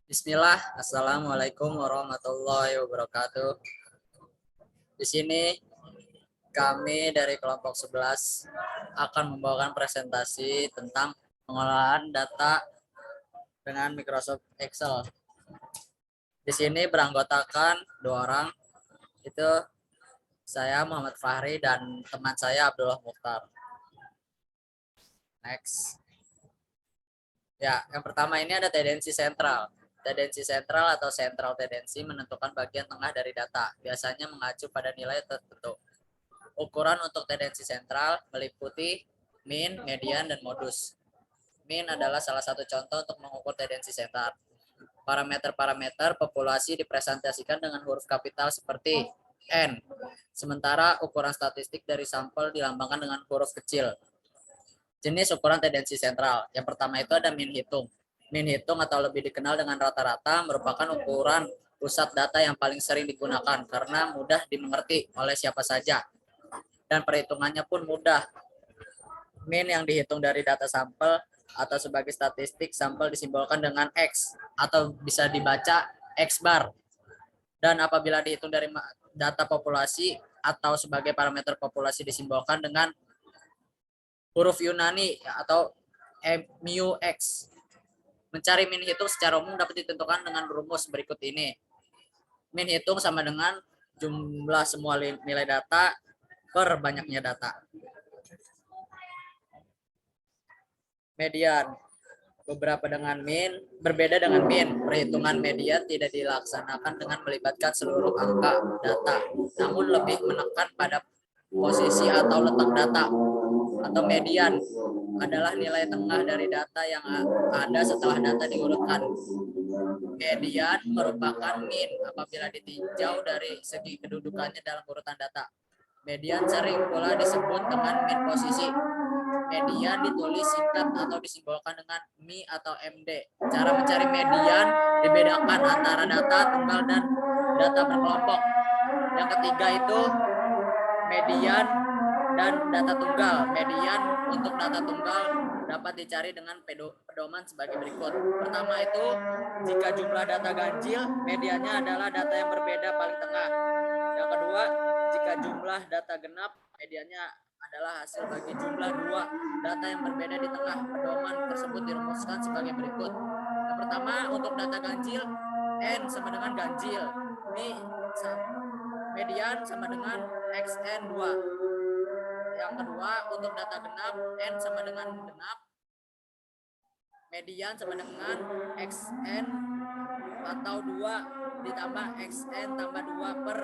Bismillah, Assalamualaikum warahmatullahi wabarakatuh. Di sini kami dari kelompok 11 akan membawakan presentasi tentang pengolahan data dengan Microsoft Excel. Di sini beranggotakan 2 orang, itu saya Muhammad Fahri dan teman saya Abdullah Mukhtar. Next. Ya, yang pertama ini ada tendensi sentral. Tendensi sentral atau central tendensi menentukan bagian tengah dari data, biasanya mengacu pada nilai tertentu. Ukuran untuk tendensi sentral meliputi mean, median, dan modus. Mean adalah salah satu contoh untuk mengukur tendensi sentral. Parameter-parameter populasi dipresentasikan dengan huruf kapital seperti N, sementara ukuran statistik dari sampel dilambangkan dengan huruf kecil. Jenis ukuran tendensi sentral. Yang pertama itu ada mean hitung. Mean hitung atau lebih dikenal dengan rata-rata merupakan ukuran pusat data yang paling sering digunakan karena mudah dimengerti oleh siapa saja dan perhitungannya pun mudah. Mean yang dihitung dari data sampel atau sebagai statistik sampel disimbolkan dengan X atau bisa dibaca X bar. Dan apabila dihitung dari data populasi atau sebagai parameter populasi disimbolkan dengan huruf Yunani atau mu X. Mencari mean hitung secara umum dapat ditentukan dengan rumus berikut ini. Mean hitung sama dengan jumlah semua nilai data per banyaknya data. Median. Beberapa dengan mean, berbeda dengan mean, perhitungan median tidak dilaksanakan dengan melibatkan seluruh angka data, namun lebih menekan pada posisi atau letak data. Atau median adalah nilai tengah dari data yang ada setelah data diurutkan. Median merupakan mean apabila ditinjau dari segi kedudukannya dalam urutan data. Median sering pula disebut dengan mean posisi. Median ditulis singkat atau disimbolkan dengan Mi atau MD. Cara mencari median dibedakan antara data tunggal dan data berkelompok. Yang ketiga itu median dan data tunggal. Median untuk data tunggal dapat dicari dengan pedoman sebagai berikut. Pertama itu, jika jumlah data ganjil, mediannya adalah data yang berbeda paling tengah. Yang kedua, jika jumlah data genap, mediannya adalah hasil bagi jumlah 2 data yang berbeda di tengah. Pedoman tersebut dirumuskan sebagai berikut. Yang pertama, untuk data ganjil, N sama dengan ganjil. Ini median sama dengan XN2. Yang kedua, untuk data genap, N sama dengan genap. Median sama dengan XN atau 2 ditambah XN tambah 2 per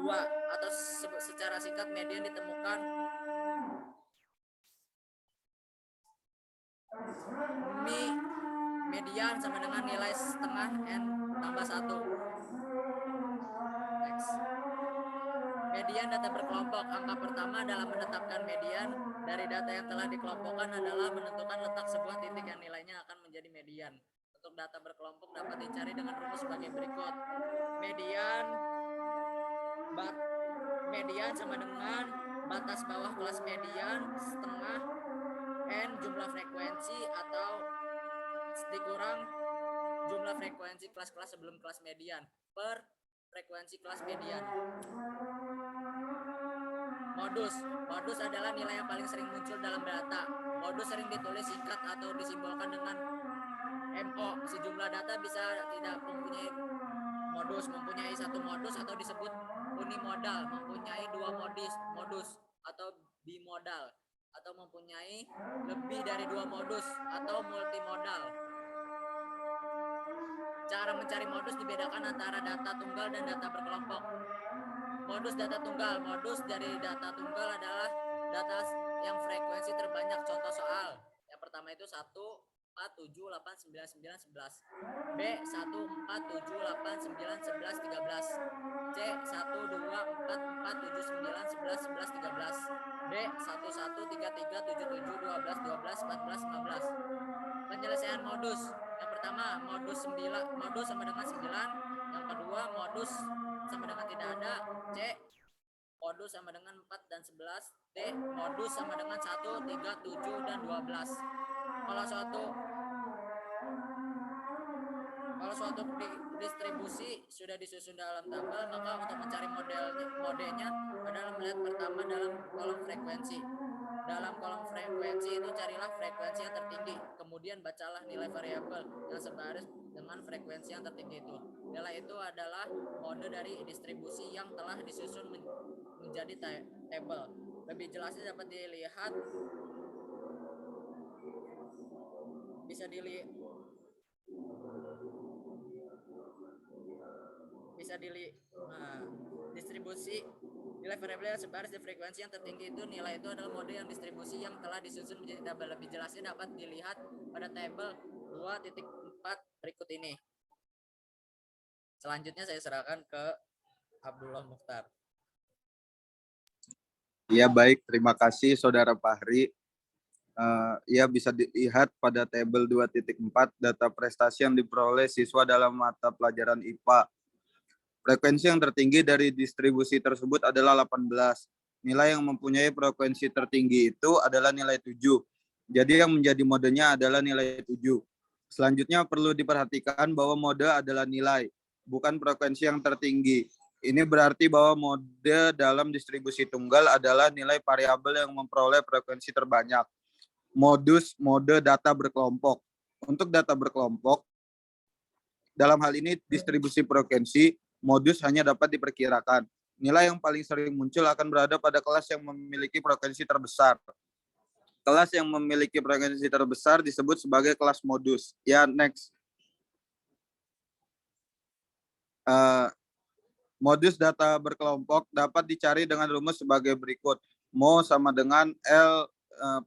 2. Atau secara singkat median ditemukan median sama dengan nilai setengah N tambah 1. Next. Median data berkelompok. Angka pertama dalam menetapkan median dari data yang telah dikelompokkan adalah menentukan letak sebuah titik yang nilainya akan menjadi median. Untuk data berkelompok dapat dicari dengan rumus sebagai berikut. Median sama dengan batas bawah kelas median setengah N jumlah frekuensi atau dikurang jumlah frekuensi kelas-kelas sebelum kelas median per frekuensi kelas median. Modus adalah nilai yang paling sering muncul dalam data. Modus sering ditulis singkat atau disimbolkan dengan MO. Sejumlah data bisa tidak mempunyai satu modus atau disebut unimodal, mempunyai 2 modus atau bimodal, atau mempunyai lebih dari 2 modus atau multimodal. Cara mencari modus dibedakan antara data tunggal dan data berkelompok. Modus data tunggal. Modus dari data tunggal adalah data yang frekuensi terbanyak. Contoh soal. Yang pertama itu 1, 4, 7, 8, 9, 9, 11. B, 1, 4, 7, 8, 9, 11, 13. C, 1, 2, 4, 4, 7, 9, 11, 11, 13. D, 1, 1, 3, 3, 7, 7, 12, 12, 14, 15. Penyelesaian modus. Yang pertama, modus sama dengan 9. Yang kedua, modus sama dengan tidak ada. C, modus sama dengan 4 dan 11. D, modus sama dengan 1, 3, 7, dan 12. Kalau suatu distribusi sudah disusun dalam tabel, maka untuk mencari modenya adalah melihat pertama dalam kolom frekuensi. Dalam kolom frekuensi itu carilah frekuensi yang tertinggi, kemudian bacalah nilai variabel yang sebaris dengan frekuensi yang tertinggi itu. Nilai itu adalah mode dari distribusi yang telah disusun menjadi tabel. Lebih jelasnya dapat dilihat distribusi nilai variabel yang sebaris di frekuensi yang tertinggi itu, nilai itu adalah mode yang distribusi yang telah disusun menjadi tabel. Lebih jelasnya dapat dilihat pada tabel 2.4 berikut ini. Selanjutnya saya serahkan ke Abdullah Mukhtar. Ya baik, terima kasih Saudara Fahri. Ya bisa dilihat pada tabel 2.4 data prestasi yang diperoleh siswa dalam mata pelajaran IPA. Frekuensi yang tertinggi dari distribusi tersebut adalah 18. Nilai yang mempunyai frekuensi tertinggi itu adalah nilai 7. Jadi yang menjadi modenya adalah nilai 7. Selanjutnya perlu diperhatikan bahwa mode adalah nilai, bukan frekuensi yang tertinggi. Ini berarti bahwa mode dalam distribusi tunggal adalah nilai variabel yang memperoleh frekuensi terbanyak. Modus mode data berkelompok. Untuk data berkelompok, dalam hal ini distribusi frekuensi, modus hanya dapat diperkirakan. Nilai yang paling sering muncul akan berada pada kelas yang memiliki frekuensi terbesar. Kelas yang memiliki frekuensi terbesar disebut sebagai kelas modus. Ya, next. Modus data berkelompok dapat dicari dengan rumus sebagai berikut. Mo sama dengan L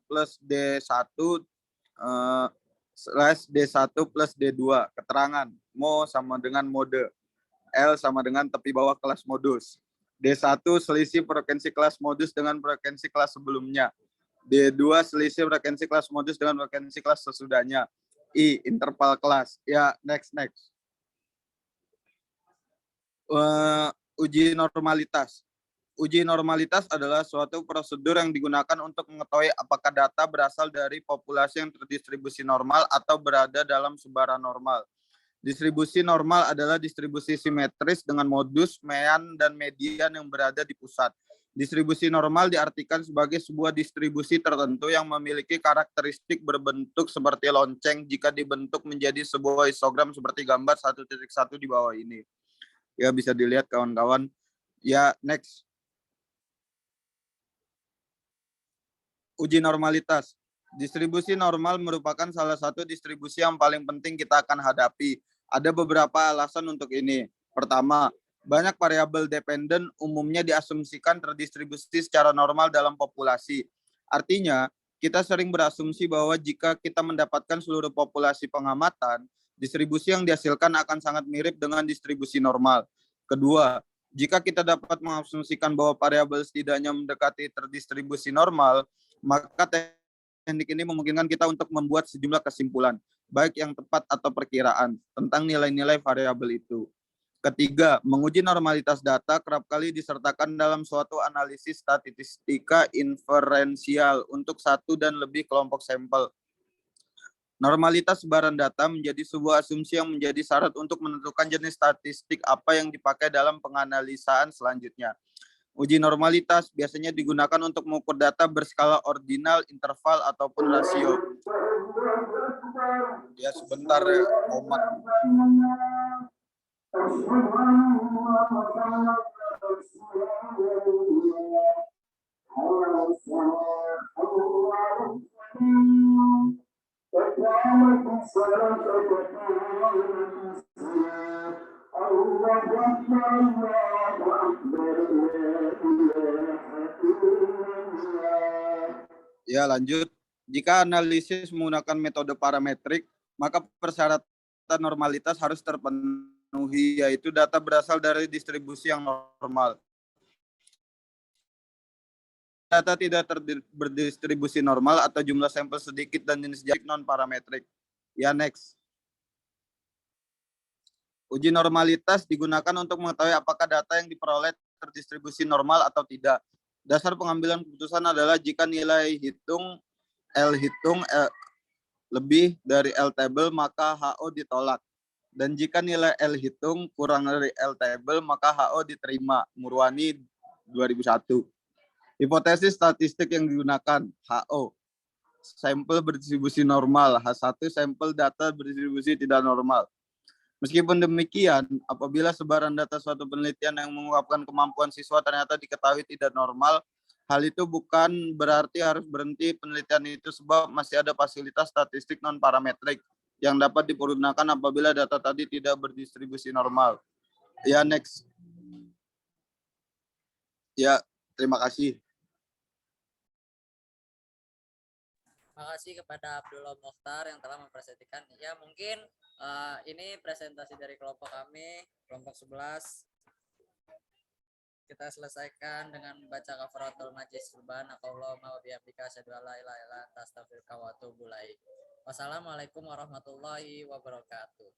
plus D1 slash D1 plus D2. Keterangan. Mo sama dengan mode. L sama dengan tepi bawah kelas modus. D1 selisih frekuensi kelas modus dengan frekuensi kelas sebelumnya. D2 selisih frekuensi kelas modus dengan frekuensi kelas sesudahnya. I interval kelas. Ya, next. Uji normalitas. Uji normalitas adalah suatu prosedur yang digunakan untuk mengetahui apakah data berasal dari populasi yang terdistribusi normal atau berada dalam sebaran normal. Distribusi normal adalah distribusi simetris dengan modus, mean, dan median yang berada di pusat. Distribusi normal diartikan sebagai sebuah distribusi tertentu yang memiliki karakteristik berbentuk seperti lonceng jika dibentuk menjadi sebuah histogram seperti gambar 1.1 di bawah ini. Ya, bisa dilihat kawan-kawan. Ya, next. Uji normalitas. Distribusi normal merupakan salah satu distribusi yang paling penting kita akan hadapi. Ada beberapa alasan untuk ini. Pertama, banyak variabel dependen umumnya diasumsikan terdistribusi secara normal dalam populasi. Artinya, kita sering berasumsi bahwa jika kita mendapatkan seluruh populasi pengamatan, distribusi yang dihasilkan akan sangat mirip dengan distribusi normal. Kedua, jika kita dapat mengasumsikan bahwa variabel setidaknya mendekati terdistribusi normal, maka teknik ini memungkinkan kita untuk membuat sejumlah kesimpulan, baik yang tepat atau perkiraan, tentang nilai-nilai variabel itu. Ketiga, menguji normalitas data kerap kali disertakan dalam suatu analisis statistika inferensial untuk satu dan lebih kelompok sampel. Normalitas sebaran data menjadi sebuah asumsi yang menjadi syarat untuk menentukan jenis statistik apa yang dipakai dalam penganalisaan selanjutnya. Uji normalitas biasanya digunakan untuk mengukur data berskala ordinal, interval, ataupun rasio. Ya, sebentar ya, Omat. Ya, lanjut. Jika analisis menggunakan metode parametrik, maka persyaratan normalitas harus terpenuhi, yaitu data berasal dari distribusi yang normal. Data tidak berdistribusi normal atau jumlah sampel sedikit dan jenis jarik non-parametrik. Ya, next. Uji normalitas digunakan untuk mengetahui apakah data yang diperoleh terdistribusi normal atau tidak. Dasar pengambilan keputusan adalah jika nilai L hitung lebih dari L table, maka HO ditolak. Dan jika nilai L hitung kurang dari L table, maka HO diterima. Murwani 2001. Hipotesis statistik yang digunakan HO. Sampel berdistribusi normal. H1 sampel data berdistribusi tidak normal. Meskipun demikian, apabila sebaran data suatu penelitian yang mengungkapkan kemampuan siswa ternyata diketahui tidak normal, hal itu bukan berarti harus berhenti penelitian itu sebab masih ada fasilitas statistik non-parametrik yang dapat dipergunakan apabila data tadi tidak berdistribusi normal. Ya, next. Ya, terima kasih. Terima kasih kepada Abdullah Mokhtar yang telah mempresentasikan. Ya, mungkin ini presentasi dari kelompok kami, kelompok 11. Kita selesaikan dengan membaca kafaratul majlis subhanakallahumma wa bihamdika asyhadu an la ilaha illa anta astaghfiruka wa atubu ilaik. Wassalamualaikum warahmatullahi wabarakatuh.